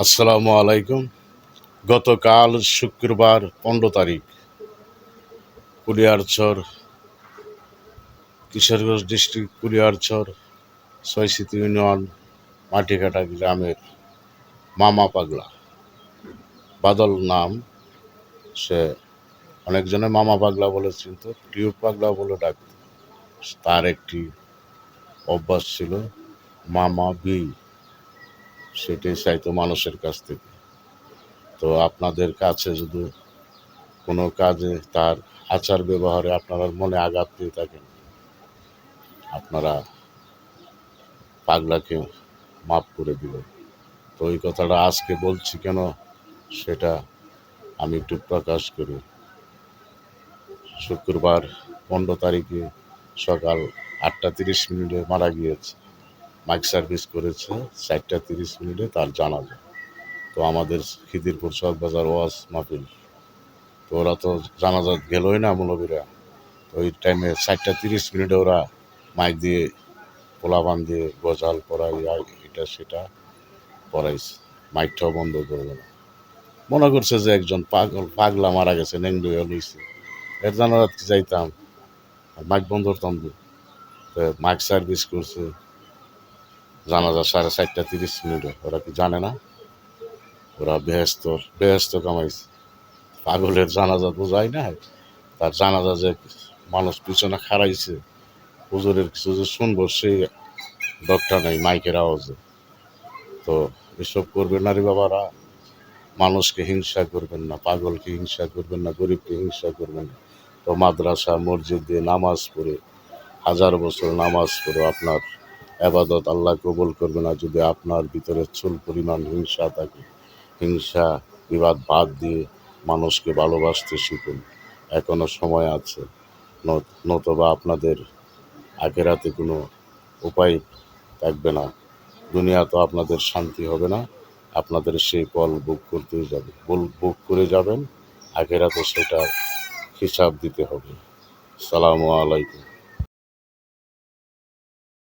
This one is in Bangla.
আসসালামু আলাইকুম। গতকাল শুক্রবার 15 তারিখ কুলিয়ারচর, কিশোরগঞ্জ ডিস্ট্রিক্ট কুলিয়ারচর ছয়শিতি ইউনিয়ন মাটিকাটা গ্রামের মামা পাগলা, বাদল নাম। সে অনেকজনে মামা পাগলা বলে চিনত, টিউব পাগলা বলে ডাকত। তার একটি অভ্যাস ছিল মামা বি, সেটাই চাইতো মানুষের কাছ থেকে। তো আপনাদের কাছে যদি কোনো কাজে তার আচার ব্যবহারে আপনারা মনে আঘাত পেয়ে থাকেন, আপনারা পাগলাকে মাফ করে দিবেন। তো এই কথাটা আজকে বলছি কেন, সেটা আমি একটু প্রকাশ করি। শুক্রবার 15 তারিখে সকাল 8টা 30 মিনিটে মারা গিয়েছে। মাইক সার্ভিস করেছে 4টা 30 মিনিটে তার জানাজা। তো আমাদের খিদিরপুর চকবাজার ওয়াজ মাহফিল, তো ওরা তো জানাজা গেলই না মৌলবীরা। তো ওই টাইমে 4টা 30 মিনিটে ওরা মাইক দিয়ে পোলাপান দিয়ে গজাল পড়াই এটা সেটা পড়াইছে, মাইকটাও বন্ধ করবে না। মনে করছে যে একজন পাগলা মারা গেছে, নেংডু লইছে, এর জানাজাত কি যাইতাম, আর মাইক বন্ধ করতাম। মাইক সার্ভিস করছে জানাজা 4:30 মিনিটে। ওরা কি জানে না? ওরা বেহেস্ত কামাইছে। পাগলের জানাজা বোঝায় না, তার জানাজা যে মানুষ পিছনে খাড়াইছে, হুজুরের কিছু যে শুনবো সেই ডক্টর নেই মাইকের আওয়াজে। তো এসব করবেন না রে বাবারা। মানুষকে হিংসা করবেন না, পাগলকে হিংসা করবেন না, গরিবকে হিংসা করবেন না। তো মাদ্রাসা মসজিদে নামাজ পড়ে, 1000 বছর নামাজ পড়ে আপনার আবাদত আল্লাহ কবুল করবে না যদি আপনার ভিতরে চুল পরিমাণ হিংসা থাকে। হিংসা বিবাদ বাদ দিয়ে মানুষকে ভালোবাসতে শিখুন, এখনো সময় আছে। নতবা আপনাদের আখেরাতে কোনো উপায় থাকবে না। দুনিয়া তো আপনাদের শান্তি হবে না, আপনাদের সেই ফল ভোগ করতেই যাবে, ভোগ করে যাবেন। আখেরাতে সেটার হিসাব দিতে হবে। সালামু আলাইকুম।